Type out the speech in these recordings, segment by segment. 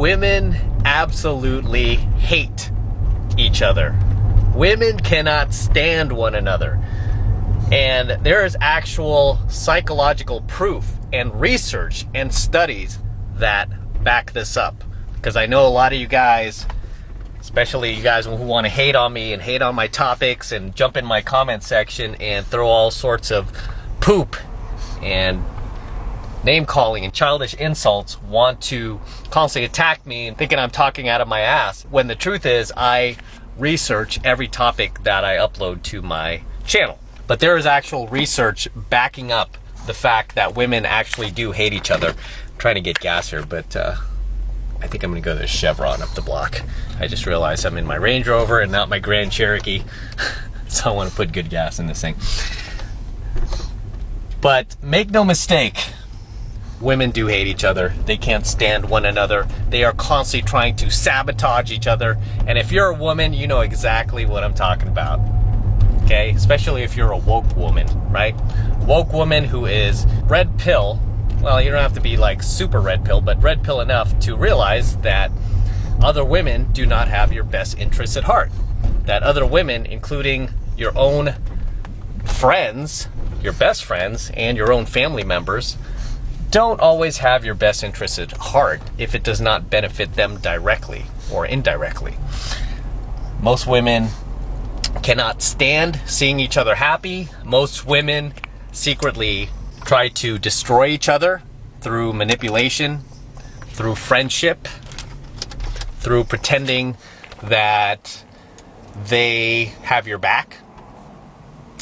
women absolutely hate each other. Women cannot stand one another. And there is actual psychological proof and research and studies that back this up. Because I know a lot of you guys, especially you guys who want to hate on me and hate on my topics and jump in my comment section and throw all sorts of poop and name calling and childish insults, want to constantly attack me and thinking I'm talking out of my ass, when the truth is I research every topic that I upload to my channel. But there is actual research backing up the fact that women actually do hate each other. I'm trying to get gas here, but I think I'm gonna go to the Chevron up the block. I just realized I'm in my Range Rover and not my Grand Cherokee, so I want to put good gas in this thing. But make no mistake, women do hate each other. They can't stand one another. They are constantly trying to sabotage each other. And if you're a woman, you know exactly what I'm talking about. Okay, especially if you're a woke woman, right? Woke woman who is red pill. Well, you don't have to be like super red pill, but red pill enough to realize that other women do not have your best interests at heart. That other women, including your own friends, your best friends, and your own family members, don't always have your best interests at heart if it does not benefit them directly or indirectly. Most women cannot stand seeing each other happy. Most women secretly try to destroy each other through manipulation, through friendship, through pretending that they have your back.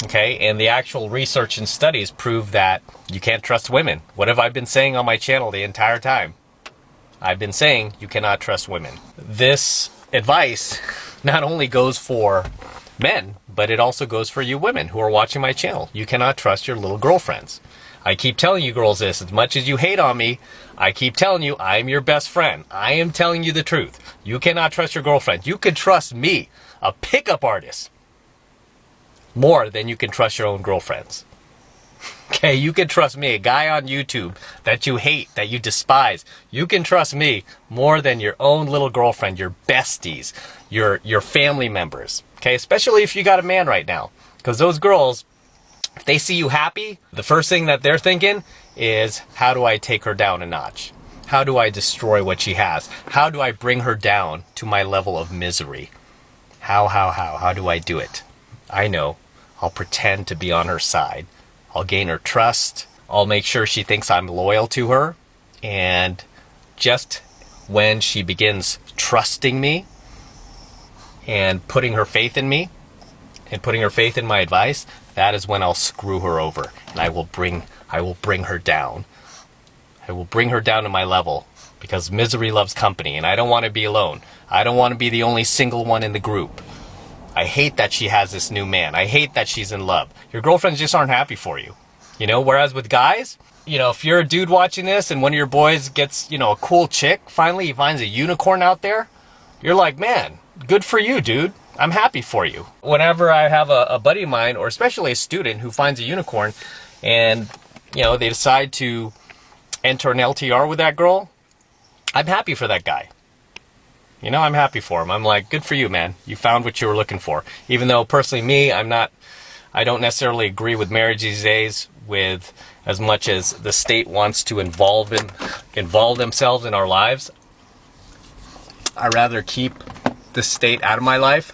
Okay, and the actual research and studies prove that you can't trust women. What have I been saying on my channel the entire time? I've been saying you cannot trust women. This advice not only goes for men, but it also goes for you women who are watching my channel. You cannot trust your little girlfriends. I keep telling you girls this, as much as you hate on me, I keep telling you I am your best friend. I am telling you the truth. You cannot trust your girlfriend. You can trust me, a pickup artist, more than you can trust your own girlfriends. Okay, you can trust me, a guy on YouTube that you hate, that you despise. You can trust me more than your own little girlfriend, your besties, your family members. Okay, especially if you got a man right now. Because those girls, if they see you happy, the first thing that they're thinking is, how do I take her down a notch? How do I destroy what she has? How do I bring her down to my level of misery? How do I do it? I know. I'll pretend to be on her side. I'll gain her trust. I'll make sure she thinks I'm loyal to her. And just when she begins trusting me and putting her faith in me and putting her faith in my advice, that is when I'll screw her over and I will bring her down. I will bring her down to my level, because misery loves company and I don't want to be alone. I don't want to be the only single one in the group. I hate that she has this new man. I hate that she's in love. Your girlfriends just aren't happy for you. You know, whereas with guys, you know, if you're a dude watching this and one of your boys gets, you know, a cool chick, finally he finds a unicorn out there, you're like, man, good for you, dude. I'm happy for you. Whenever I have a buddy of mine, or especially a student who finds a unicorn and, you know, they decide to enter an LTR with that girl, I'm happy for that guy. You know, I'm happy for him. I'm like, good for you, man. You found what you were looking for. Even though personally me, I don't necessarily agree with marriage these days, with as much as the state wants to involve themselves in our lives. I'd rather keep the state out of my life.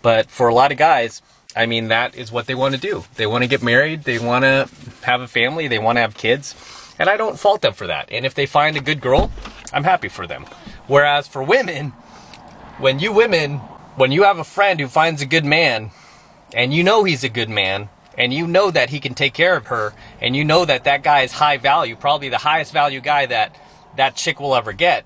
But for a lot of guys, I mean, that is what they want to do. They want to get married. They want to have a family. They want to have kids. And I don't fault them for that. And if they find a good girl, I'm happy for them. Whereas for women, when you have a friend who finds a good man, and you know he's a good man, and you know that he can take care of her, and you know that that guy is high value, probably the highest value guy that chick will ever get,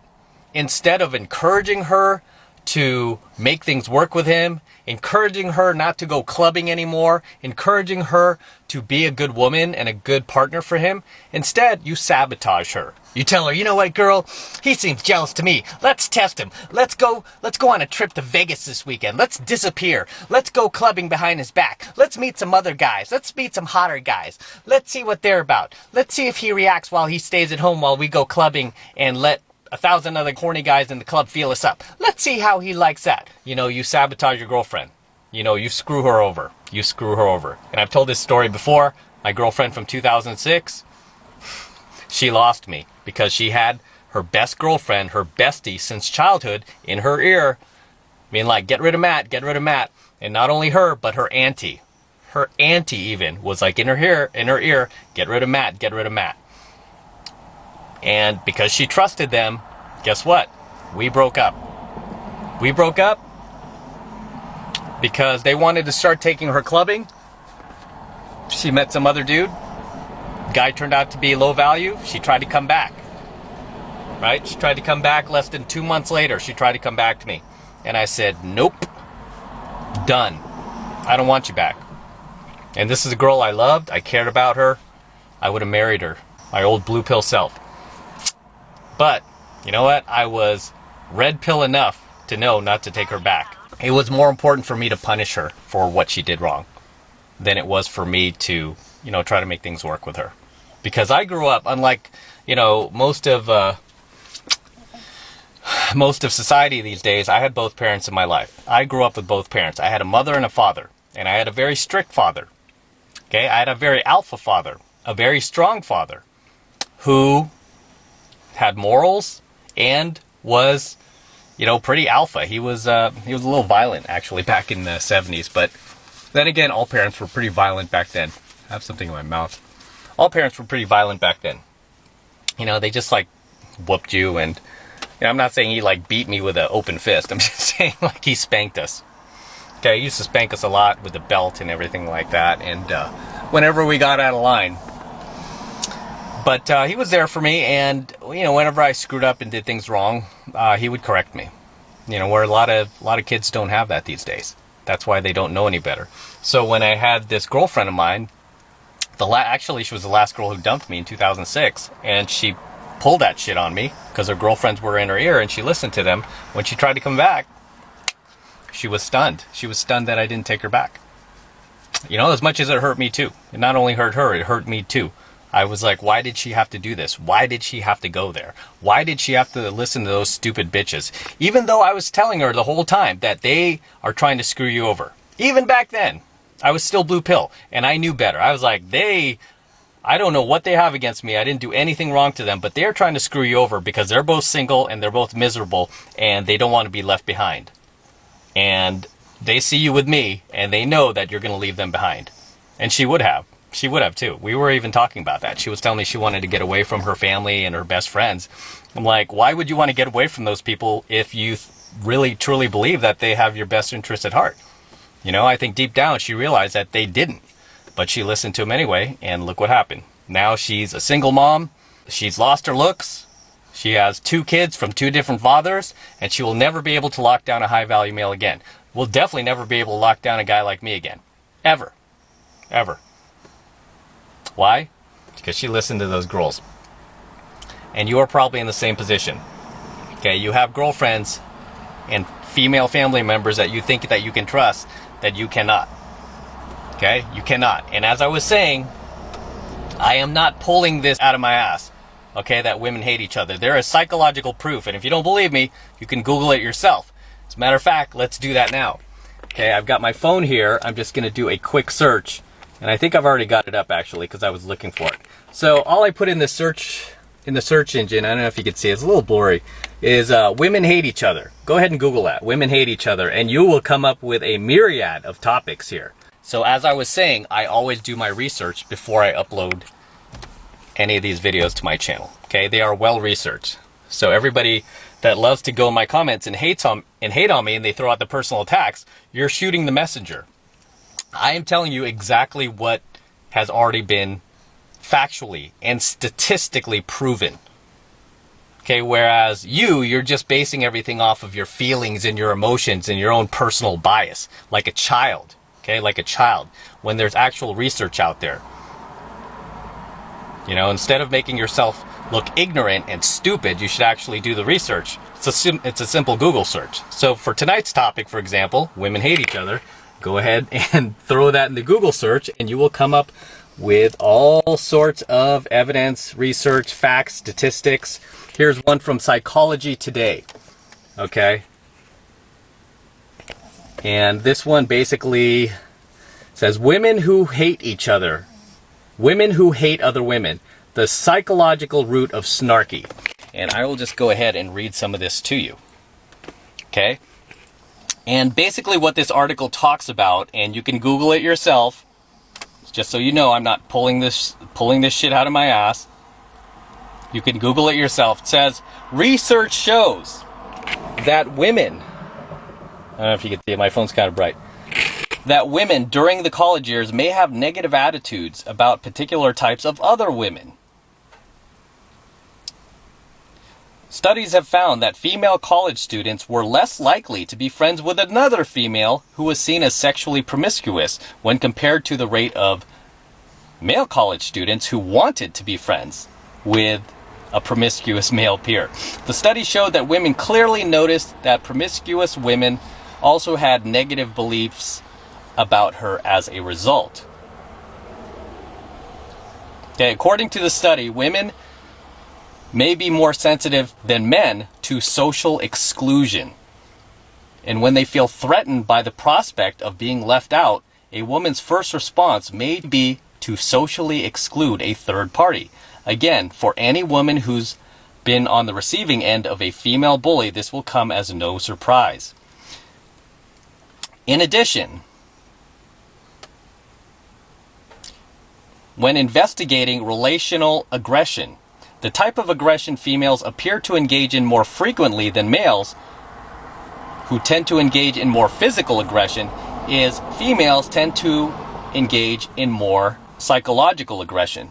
instead of encouraging her to make things work with him, encouraging her not to go clubbing anymore, encouraging her to be a good woman and a good partner for him, instead you sabotage her. You tell her, you know what, girl, he seems jealous to me. Let's test him. Let's go on a trip to Vegas this weekend. Let's disappear. Let's go clubbing behind his back. Let's meet some other guys. Let's meet some hotter guys. Let's see what they're about. Let's see if he reacts while he stays at home while we go clubbing and let 1,000 other corny guys in the club feel us up. Let's see how he likes that. You know, you sabotage your girlfriend. You know, you screw her over. You screw her over. And I've told this story before. My girlfriend from 2006, she lost me because she had her best girlfriend, her bestie since childhood, in her ear, being like, get rid of Matt, get rid of Matt. And not only her, but her auntie. Her auntie even was like in her ear, get rid of Matt, get rid of Matt. And because she trusted them, guess what? We broke up. We broke up because they wanted to start taking her clubbing. She met some other dude. Guy turned out to be low value. She tried to come back. Right? She tried to come back less than 2 months later. She tried to come back to me. And I said, nope. Done. I don't want you back. And this is a girl I loved. I cared about her. I would have married her. My old blue pill self. But, you know what? I was red pill enough to know not to take her back. It was more important for me to punish her for what she did wrong than it was for me to, you know, try to make things work with her. Because I grew up, unlike, you know, most of society these days, I had both parents in my life. I grew up with both parents. I had a mother and a father. And I had a very strict father. Okay? I had a very alpha father. A very strong father. Who had morals and was, you know, pretty alpha. He was a little violent, actually, back in the 70s. But then again, all parents were pretty violent back then. I have something in my mouth. All parents were pretty violent back then. You know, they just, like, whooped you. And, you know, I'm not saying he, like, beat me with an open fist. I'm just saying, like, he spanked us. Okay, he used to spank us a lot with a belt and everything like that. And whenever we got out of line. But he was there for me, and, you know, whenever I screwed up and did things wrong, he would correct me. You know, where a lot of kids don't have that these days. That's why they don't know any better. So when I had this girlfriend of mine, actually she was the last girl who dumped me in 2006, and she pulled that shit on me because her girlfriends were in her ear, and she listened to them. When she tried to come back, she was stunned. She was stunned that I didn't take her back. You know, as much as it hurt me too. It not only hurt her, it hurt me too. I was like, why did she have to do this? Why did she have to go there? Why did she have to listen to those stupid bitches? Even though I was telling her the whole time that they are trying to screw you over. Even back then, I was still blue pill, and I knew better. I was like, I don't know what they have against me. I didn't do anything wrong to them, but they're trying to screw you over because they're both single and they're both miserable and they don't want to be left behind. And they see you with me and they know that you're going to leave them behind. And she would have. She would have too. We were even talking about that. She was telling me she wanted to get away from her family and her best friends. I'm like, why would you want to get away from those people if you really truly believe that they have your best interest at heart? You know, I think deep down she realized that they didn't. But she listened to him anyway, and look what happened. Now she's a single mom. She's lost her looks. She has 2 kids from 2 different fathers, and she will never be able to lock down a high-value male again. Will definitely never be able to lock down a guy like me again. Ever. Ever. Why? Because she listened to those girls. And you are probably in the same position. Okay, you have girlfriends and female family members that you think that you can trust that you cannot. Okay, you cannot. And as I was saying, I am not pulling this out of my ass. Okay, that women hate each other. There is psychological proof. And if you don't believe me, you can Google it yourself. As a matter of fact, let's do that now. Okay, I've got my phone here. I'm just going to do a quick search. And I think I've already got it up actually because I was looking for it. So all I put in the search engine, I don't know if you can see, it's a little blurry, is women hate each other. Go ahead and Google that. Women hate each other. And you will come up with a myriad of topics here. So as I was saying, I always do my research before I upload any of these videos to my channel. Okay, they are well researched. So everybody that loves to go in my comments and hate on me and they throw out the personal attacks, you're shooting the messenger. I am telling you exactly what has already been factually and statistically proven. Okay, whereas you're just basing everything off of your feelings and your emotions and your own personal bias, like a child. Okay, like a child, when there's actual research out there. You know, instead of making yourself look ignorant and stupid, you should actually do the research. It's a simple Google search. So for tonight's topic, for example, women hate each other, go ahead and throw that in the Google search and you will come up with all sorts of evidence, research, facts, statistics. Here's one from Psychology Today. Okay. And this one basically says women who hate each other, women who hate other women, the psychological root of snarky. And I will just go ahead and read some of this to you. Okay? And basically what this article talks about, and you can Google it yourself, just so you know, I'm not pulling this shit out of my ass. You can Google it yourself. It says, research shows that women, I don't know if you can see it, my phone's kind of bright, that women during the college years may have negative attitudes about particular types of other women. Studies have found that female college students were less likely to be friends with another female who was seen as sexually promiscuous when compared to the rate of male college students who wanted to be friends with a promiscuous male peer. The study showed that women clearly noticed that promiscuous women also had negative beliefs about her as a result. Okay, according to the study, women may be more sensitive than men to social exclusion. And when they feel threatened by the prospect of being left out, a woman's first response may be to socially exclude a third party. Again, for any woman who's been on the receiving end of a female bully, this will come as no surprise. In addition, when investigating relational aggression, the type of aggression females appear to engage in more frequently than males, who tend to engage in more physical aggression, is females tend to engage in more psychological aggression,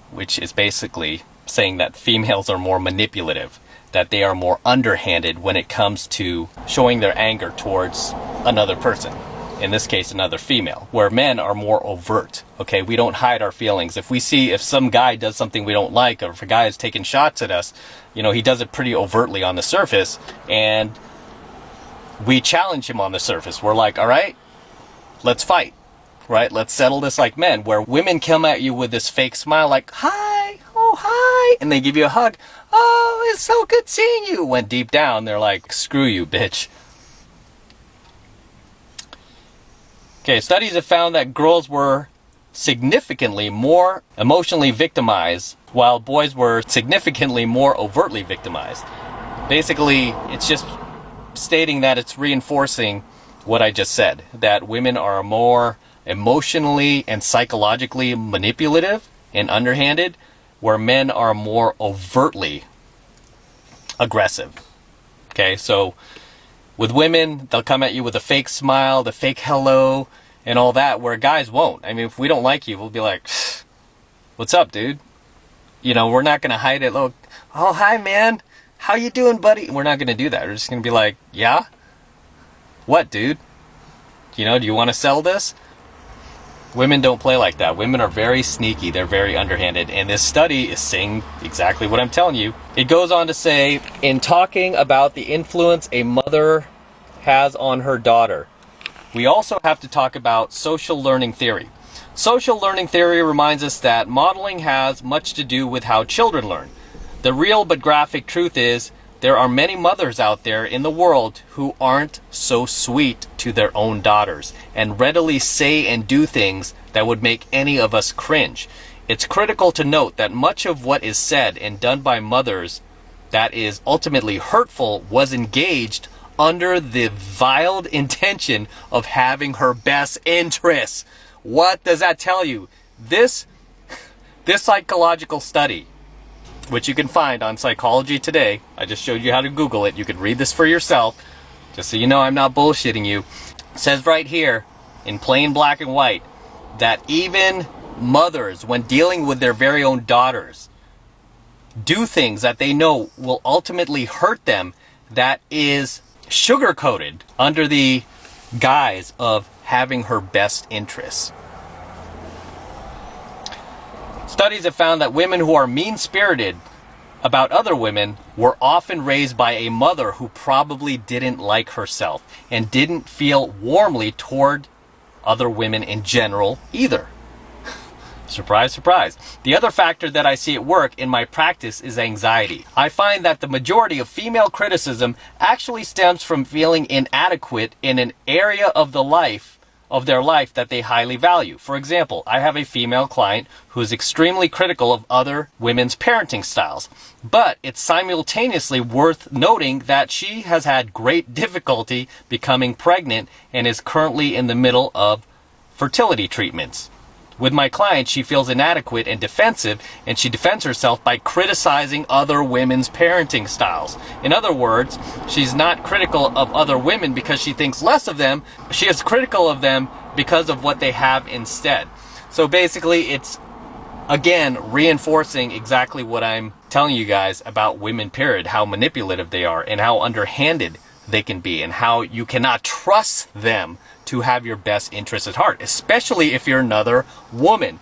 which is basically saying that females are more manipulative, that they are more underhanded when it comes to showing their anger towards another person. In this case, another female, where men are more overt. Okay, we don't hide our feelings. If some guy does something we don't like, or if a guy is taking shots at us, he does it pretty overtly on the surface, and we challenge him on the surface. We're like, all right, let's fight, right? Let's settle this like men. Where women come at you with this fake smile, like, hi, oh, hi, and they give you a hug. Oh, it's so good seeing you. When deep down, they're like, screw you, bitch. Okay, studies have found that girls were significantly more emotionally victimized, while boys were significantly more overtly victimized. Basically, it's just stating that it's reinforcing what I just said, that women are more emotionally and psychologically manipulative and underhanded, where men are more overtly aggressive. Okay, so with women, they'll come at you with a fake smile, the fake hello, and all that, where guys won't. I mean, if we don't like you, we'll be like, what's up, dude? We're not going to hide it. Look, oh, hi, man. How you doing, buddy? We're not going to do that. We're just going to be like, yeah? What, dude? Do you want to sell this? Women don't play like that. Women are very sneaky. They're very underhanded. And this study is saying exactly what I'm telling you. It goes on to say, in talking about the influence a mother has on her daughter, we also have to talk about social learning theory. Social learning theory reminds us that modeling has much to do with how children learn. The real but graphic truth is, there are many mothers out there in the world who aren't so sweet to their own daughters and readily say and do things that would make any of us cringe. It's critical to note that much of what is said and done by mothers that is ultimately hurtful was engaged under the vile intention of having her best interests. What does that tell you? This psychological study, which you can find on Psychology Today. I just showed you how to Google it. You can read this for yourself, just so you know I'm not bullshitting you. It says right here, in plain black and white, that even mothers, when dealing with their very own daughters, do things that they know will ultimately hurt them, that is sugar-coated under the guise of having her best interests. Studies have found that women who are mean-spirited about other women were often raised by a mother who probably didn't like herself and didn't feel warmly toward other women in general either. Surprise, surprise. The other factor that I see at work in my practice is anxiety. I find that the majority of female criticism actually stems from feeling inadequate in an area of their life that they highly value. For example, I have a female client who is extremely critical of other women's parenting styles. But it's simultaneously worth noting that she has had great difficulty becoming pregnant and is currently in the middle of fertility treatments. With my client, she feels inadequate and defensive, and she defends herself by criticizing other women's parenting styles. In other words, she's not critical of other women because she thinks less of them. She is critical of them because of what they have instead. So basically, it's, again, reinforcing exactly what I'm telling you guys about women, period, how manipulative they are and how underhanded they can be and how you cannot trust them to have your best interests at heart, especially if you're another woman.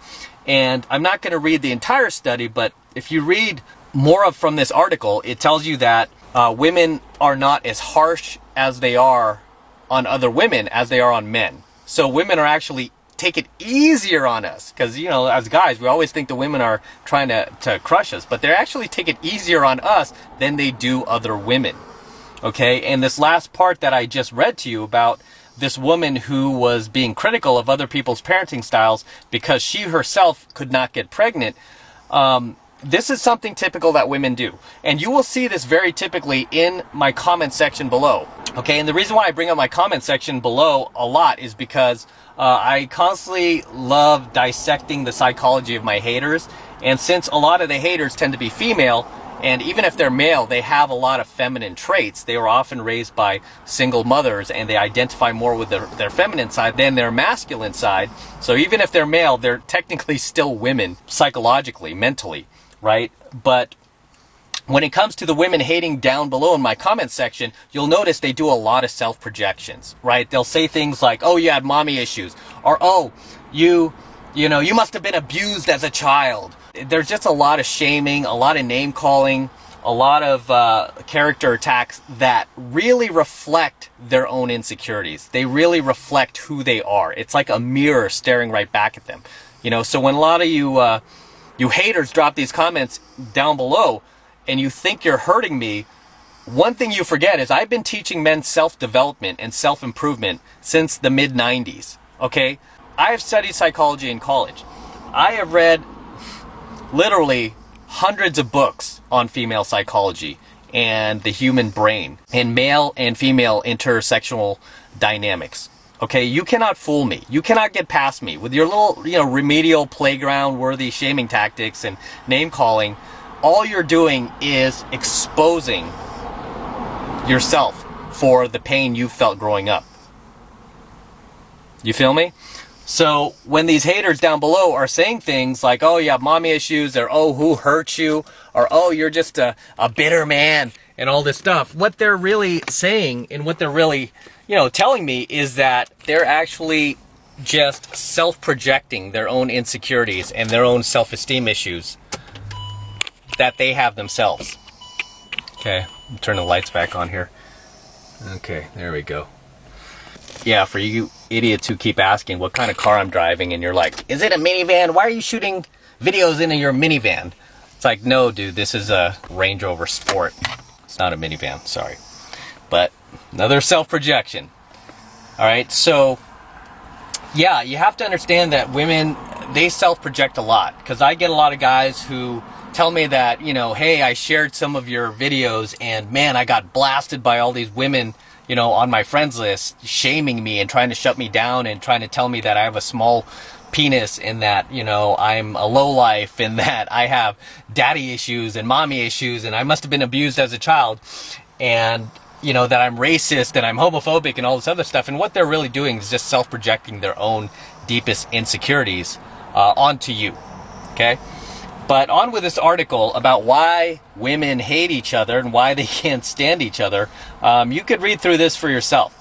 And I'm not going to read the entire study, but if you read more from this article, it tells you that women are not as harsh as they are on other women as they are on men. So women are actually take it easier on us because, you know, as guys, we always think the women are trying to crush us, but they actually take it easier on us than they do other women. Okay, and this last part that I just read to you about this woman who was being critical of other people's parenting styles because she herself could not get pregnant, this is something typical that women do. And you will see this very typically in my comment section below. Okay, and the reason why I bring up my comment section below a lot is because I constantly love dissecting the psychology of my haters. And since a lot of the haters tend to be female, and even if they're male, they have a lot of feminine traits. They were often raised by single mothers and they identify more with their feminine side than their masculine side. So even if they're male, they're technically still women psychologically, mentally, right? But when it comes to the women hating down below in my comment section, you'll notice they do a lot of self-projections, right? They'll say things like, oh, you had mommy issues, or oh, you must have been abused as a child. There's just a lot of shaming, a lot of name calling, a lot of character attacks that really reflect their own insecurities. They really reflect who they are. It's like a mirror staring right back at them. You know, so when a lot of you haters drop these comments down below and you think you're hurting me, one thing you forget is I've been teaching men self-development and self-improvement since the mid-90s, okay? I have studied psychology in college. I have read literally hundreds of books on female psychology and the human brain and male and female intersexual dynamics. Okay, you cannot fool me. You cannot get past me with your little, remedial playground worthy shaming tactics and name calling. All you're doing is exposing yourself for the pain you felt growing up. You feel me? So when these haters down below are saying things like, oh, you have mommy issues, or oh, who hurt you, or oh, you're just a bitter man, and all this stuff, what they're really saying and what they're really, telling me is that they're actually just self-projecting their own insecurities and their own self-esteem issues that they have themselves. Okay, turn the lights back on here. Okay, there we go. Yeah, for you idiots who keep asking what kind of car I'm driving, and you're like, is it a minivan? Why are you shooting videos into your minivan? It's like, no, dude, this is a Range Rover Sport. It's not a minivan, sorry. But another self-projection. All right, so yeah, you have to understand that women, they self-project a lot. Because I get a lot of guys who tell me that, hey, I shared some of your videos and man, I got blasted by all these women, on my friends list, shaming me and trying to shut me down and trying to tell me that I have a small penis and that, I'm a lowlife and that I have daddy issues and mommy issues and I must have been abused as a child and, that I'm racist and I'm homophobic and all this other stuff. And what they're really doing is just self-projecting their own deepest insecurities onto you, okay? But on with this article about why women hate each other and why they can't stand each other. You could read through this for yourself.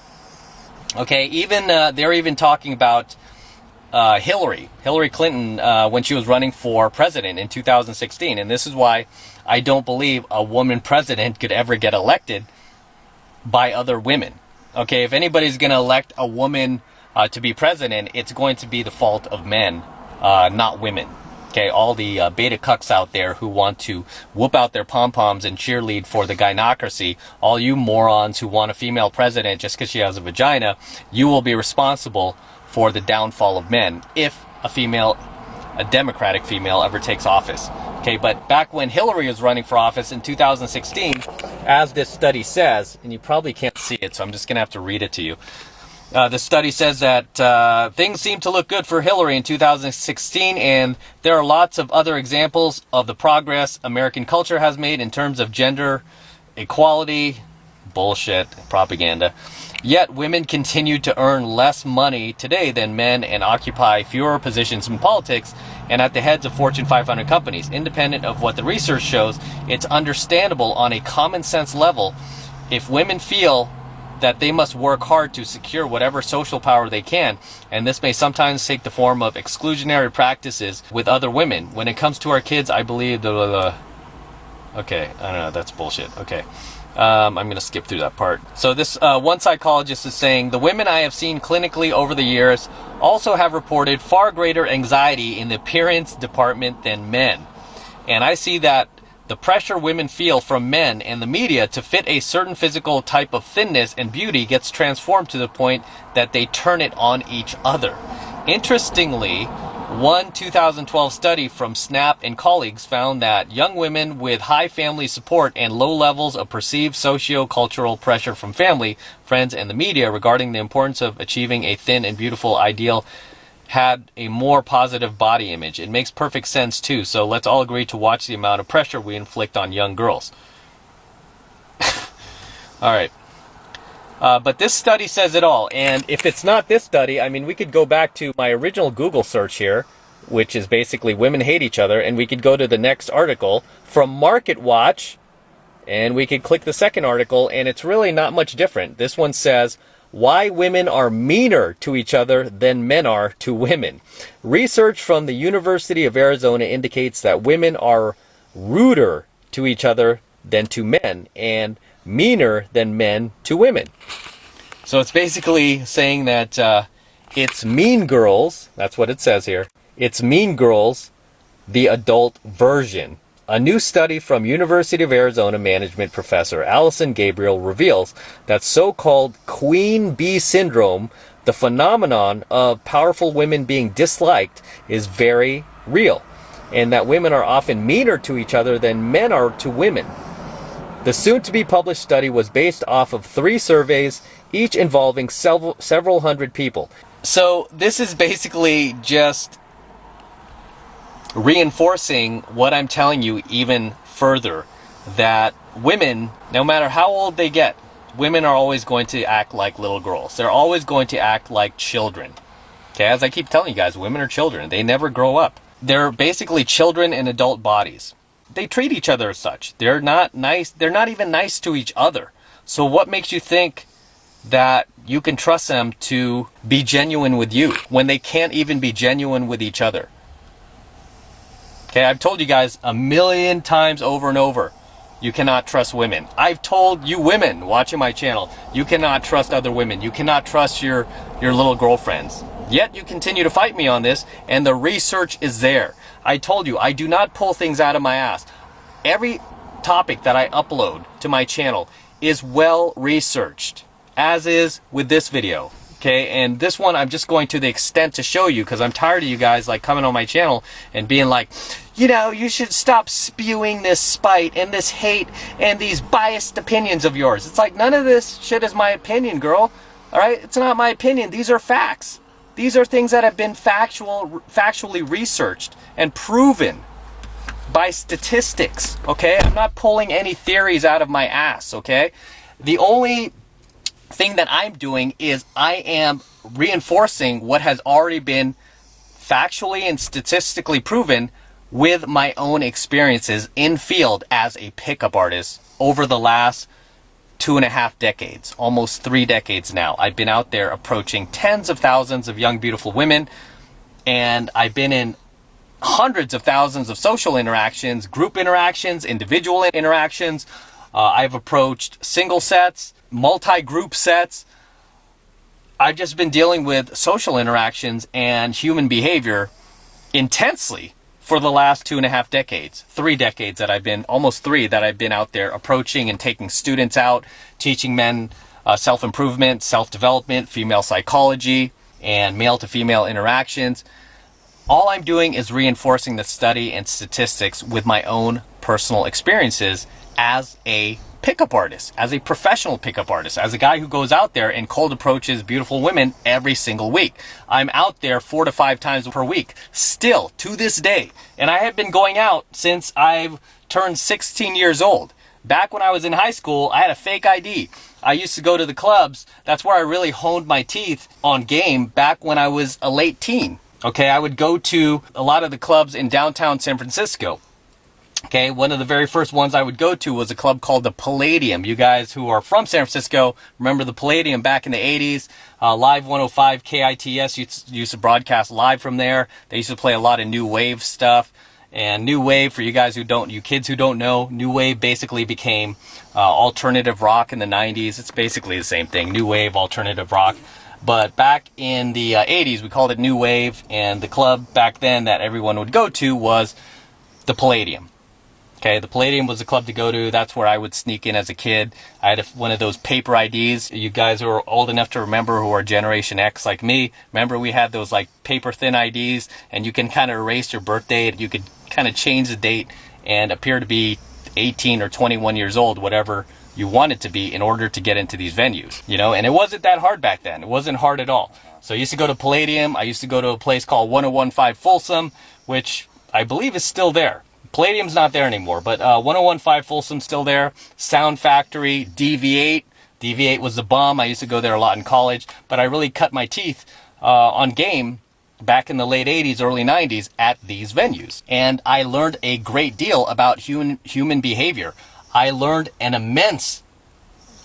Okay, even they're even talking about Hillary Clinton when she was running for president in 2016. And this is why I don't believe a woman president could ever get elected by other women. Okay, if anybody's going to elect a woman to be president, it's going to be the fault of men. not women. Okay, all the beta cucks out there who want to whoop out their pom-poms and cheerlead for the gynocracy, all you morons who want a female president just because she has a vagina, you will be responsible for the downfall of men if a Democratic female ever takes office. Okay, but back when Hillary was running for office in 2016, as this study says, and you probably can't see it, so I'm just going to have to read it to you. The study says that things seem to look good for Hillary in 2016, and there are lots of other examples of the progress American culture has made in terms of gender equality. Bullshit, propaganda. Yet women continue to earn less money today than men and occupy fewer positions in politics and at the heads of Fortune 500 companies. Independent of what the research shows, it's understandable on a common sense level if women feel that they must work hard to secure whatever social power they can, and this may sometimes take the form of exclusionary practices with other women. When it comes to our kids, I believe okay, I don't know, that's bullshit. Okay, I'm going to skip through that part. So this one psychologist is saying, the women I have seen clinically over the years also have reported far greater anxiety in the appearance department than men. And I see that the pressure women feel from men and the media to fit a certain physical type of thinness and beauty gets transformed to the point that they turn it on each other. Interestingly, one 2012 study from Snap and colleagues found that young women with high family support and low levels of perceived socio-cultural pressure from family, friends, and the media regarding the importance of achieving a thin and beautiful ideal had a more positive body image. It makes perfect sense too, so let's all agree to watch the amount of pressure we inflict on young girls. Alright. But this study says it all, and if it's not this study, I mean, we could go back to my original Google search here, which is basically women hate each other, and we could go to the next article from Market Watch, and we could click the second article, and it's really not much different. This one says, why women are meaner to each other than men are to women. Research from the University of Arizona indicates that women are ruder to each other than to men, and meaner than men to women. So it's basically saying that it's Mean Girls, that's what it says here, it's Mean Girls, the adult version. A new study from University of Arizona management professor Allison Gabriel reveals that so-called queen bee syndrome, the phenomenon of powerful women being disliked, is very real, and that women are often meaner to each other than men are to women. The soon-to-be published study was based off of 3 surveys, each involving several hundred people. So this is basically just reinforcing what I'm telling you even further, that women, no matter how old they get, women are always going to act like little girls. They're always going to act like children. Okay, as I keep telling you guys, women are children. They never grow up. They're basically children in adult bodies. They treat each other as such. They're not nice. They're not even nice to each other. So what makes you think that you can trust them to be genuine with you when they can't even be genuine with each other? Okay, I've told you guys a million times over and over, you cannot trust women. I've told you women watching my channel, you cannot trust other women. You cannot trust your little girlfriends. Yet you continue to fight me on this, and the research is there. I told you, I do not pull things out of my ass. Every topic that I upload to my channel is well researched, as is with this video. Okay, and this one I'm just going to the extent to show you, because I'm tired of you guys like coming on my channel and being like, you know, you should stop spewing this spite and this hate and these biased opinions of yours. It's like, none of this shit is my opinion, girl. All right, it's not my opinion. These are facts. These are things that have been factually researched and proven by statistics. Okay, I'm not pulling any theories out of my ass. Okay, the only thing that I'm doing is I am reinforcing what has already been factually and statistically proven with my own experiences in field as a pickup artist over the last 2.5 decades, almost 3 decades now. I've been out there approaching tens of thousands of young, beautiful women, and I've been in hundreds of thousands of social interactions, group interactions, individual interactions. I've approached single sets, multi-group sets. I've just been dealing with social interactions and human behavior intensely for the last 2.5 decades, 3 decades that I've been, almost 3, that I've been out there approaching and taking students out, teaching men self-improvement, self-development, female psychology, and male to female interactions. All I'm doing is reinforcing the study and statistics with my own personal experiences as a pickup artist, as a professional pickup artist, as a guy who goes out there and cold approaches beautiful women every single week. I'm out there 4 to 5 times per week, still to this day. And I have been going out since I've turned 16 years old. Back when I was in high school, I had a fake ID. I used to go to the clubs. That's where I really honed my teeth on game back when I was a late teen. Okay, I would go to a lot of the clubs in downtown San Francisco. Okay, one of the very first ones I would go to was a club called the Palladium. You guys who are from San Francisco remember the Palladium back in the 80s. Live 105 KITS used to broadcast live from there. They used to play a lot of new wave stuff. And new wave, for you guys who don't, you kids who don't know, new wave basically became alternative rock in the 90s. It's basically the same thing, new wave, alternative rock. But back in the 80s, we called it new wave. And the club back then that everyone would go to was the Palladium. Okay, the Palladium was the club to go to. That's where I would sneak in as a kid. I had one of those paper IDs. You guys who are old enough to remember, who are Generation X like me, remember we had those like paper thin IDs, and you can kind of erase your birth date. You could kind of change the date and appear to be 18 or 21 years old, whatever you wanted to be, in order to get into these venues, you know. And it wasn't that hard back then. It wasn't hard at all. So I used to go to Palladium. I used to go to a place called 1015 Folsom, which I believe is still there. Palladium's not there anymore, but 1015 Folsom's still there. Sound Factory, DV8. DV8 was the bomb. I used to go there a lot in college, but I really cut my teeth on game back in the late 80s, early 90s at these venues. And I learned a great deal about human behavior. I learned an immense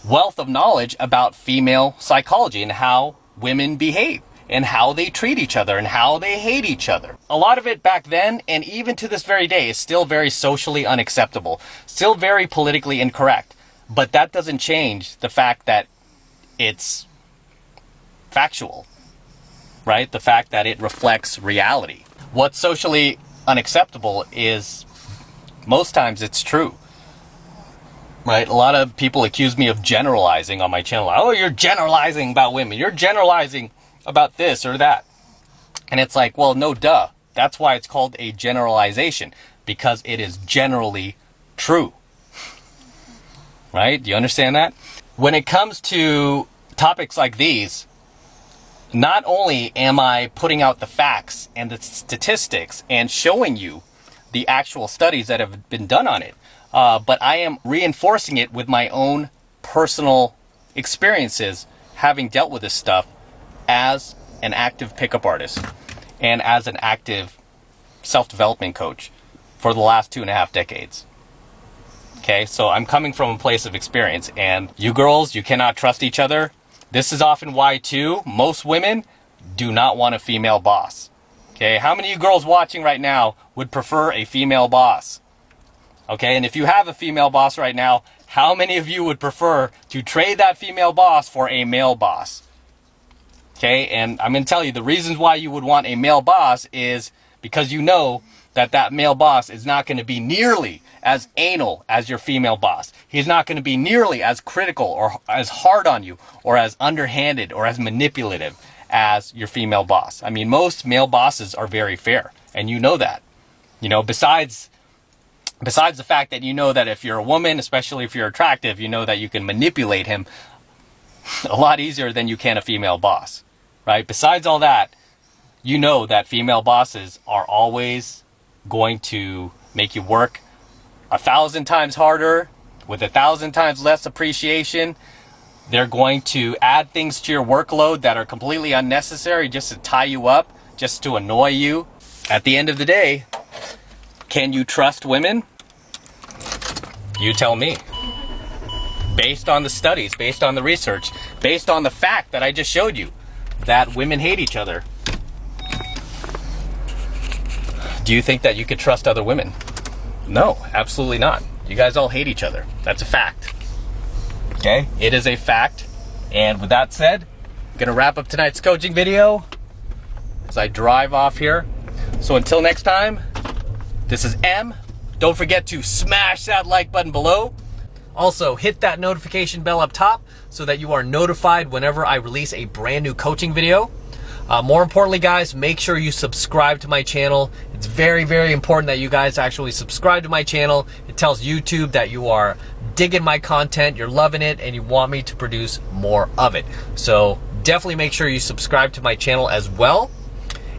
wealth of knowledge about female psychology and how women behave, and how they treat each other, and how they hate each other. A lot of it back then, and even to this very day, is still very socially unacceptable, still very politically incorrect. But that doesn't change the fact that it's factual, right? The fact that it reflects reality. What's socially unacceptable is, most times it's true, right? A lot of people accuse me of generalizing on my channel. Oh, you're generalizing about women. You're generalizing about this or that. And it's like, well, no, duh. That's why it's called a generalization, because it is generally true. Right? Do you understand that? When it comes to topics like these, not only am I putting out the facts and the statistics and showing you the actual studies that have been done on it, but I am reinforcing it with my own personal experiences, having dealt with this stuff as an active pickup artist and as an active self-development coach for the last 2.5 decades. Okay, so I'm coming from a place of experience, and you girls, you cannot trust each other. This is often why, too, most women do not want a female boss. Okay, how many of you girls watching right now would prefer a female boss? Okay, and if you have a female boss right now, how many of you would prefer to trade that female boss for a male boss? Okay, and I'm going to tell you the reasons why you would want a male boss is because you know that that male boss is not going to be nearly as anal as your female boss. He's not going to be nearly as critical or as hard on you or as underhanded or as manipulative as your female boss. I mean, most male bosses are very fair, and you know that. You know, besides the fact that you know that if you're a woman, especially if you're attractive, you know that you can manipulate him a lot easier than you can a female boss. Right? Besides all that, you know that female bosses are always going to make you work 1,000 times harder with 1,000 times less appreciation. They're going to add things to your workload that are completely unnecessary just to tie you up, just to annoy you. At the end of the day, can you trust women? You tell me. Based on the studies, based on the research, based on the fact that I just showed you, that women hate each other. Do you think that you could trust other women? No, absolutely not. You guys all hate each other. That's a fact. Okay? It is a fact. And with that said, I'm going to wrap up tonight's coaching video as I drive off here. So until next time, this is M. Don't forget to smash that like button below. Also, hit that notification bell up top so that you are notified whenever I release a brand new coaching video. More importantly, guys, make sure you subscribe to my channel. It's very, very important that you guys actually subscribe to my channel. It tells YouTube that you are digging my content, you're loving it, and you want me to produce more of it. So definitely make sure you subscribe to my channel as well.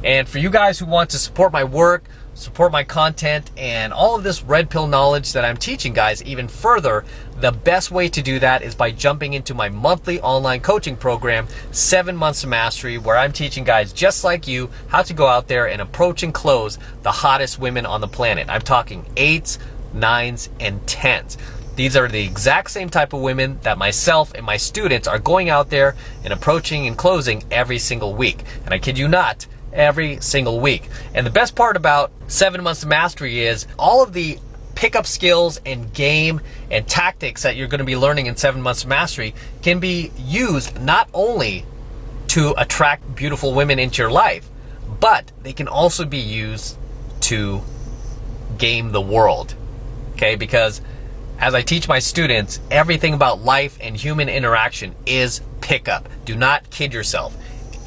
And for you guys who want to support my work, support my content, and all of this red pill knowledge that I'm teaching guys even further, the best way to do that is by jumping into my monthly online coaching program, 7 Months to Mastery, where I'm teaching guys just like you how to go out there and approach and close the hottest women on the planet. I'm talking 8s, 9s, and 10s. These are the exact same type of women that myself and my students are going out there and approaching and closing every single week. And I kid you not, every single week. And the best part about 7 Months to Mastery is all of the pickup skills and game and tactics that you're going to be learning in 7 Months to Mastery can be used not only to attract beautiful women into your life, but they can also be used to game the world. Okay, because as I teach my students, everything about life and human interaction is pickup. Do not kid yourself.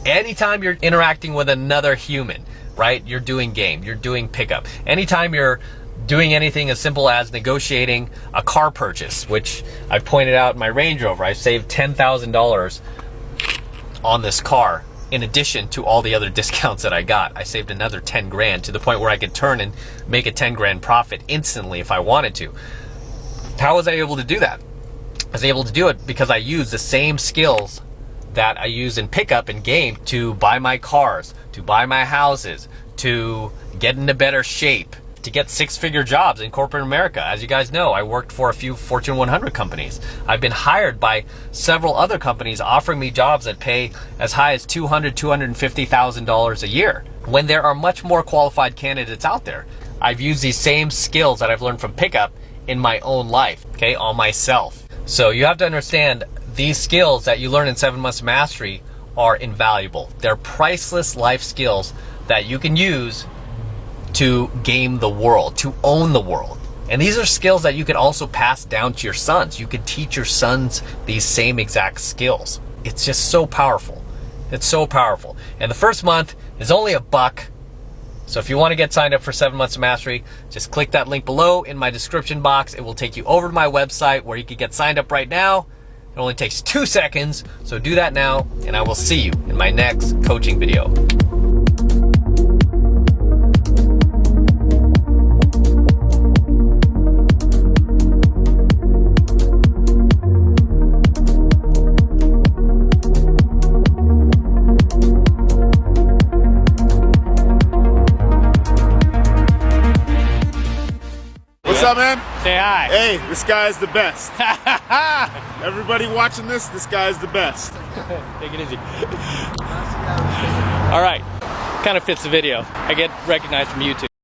Anytime you're interacting with another human, right, you're doing game, you're doing pickup. Anytime you're doing anything as simple as negotiating a car purchase, which I pointed out in my Range Rover, I saved $10,000 on this car in addition to all the other discounts that I got. I saved another 10 grand to the point where I could turn and make a 10 grand profit instantly if I wanted to. How was I able to do that? I was able to do it because I used the same skills that I use in pickup and game to buy my cars, to buy my houses, to get into better shape, to get 6-figure jobs in corporate America. As you guys know, I worked for a few Fortune 100 companies. I've been hired by several other companies offering me jobs that pay as high as $200,000, $250,000 a year, when there are much more qualified candidates out there. I've used these same skills that I've learned from pickup in my own life, okay, on myself. So you have to understand, these skills that you learn in 7 Months to Mastery are invaluable. They're priceless life skills that you can use to game the world, to own the world. And these are skills that you can also pass down to your sons. You can teach your sons these same exact skills. It's just so powerful. It's so powerful. And the first month is only $1. So if you want to get signed up for 7 Months to Mastery, just click that link below in my description box. It will take you over to my website where you can get signed up right now. It only takes 2 seconds, so do that now, and I will see you in my next coaching video. What's up, man? Say hi. Hey, this guy's the best. Everybody watching this guy's the best. Take it easy. All right, kind of fits the video. I get recognized from YouTube.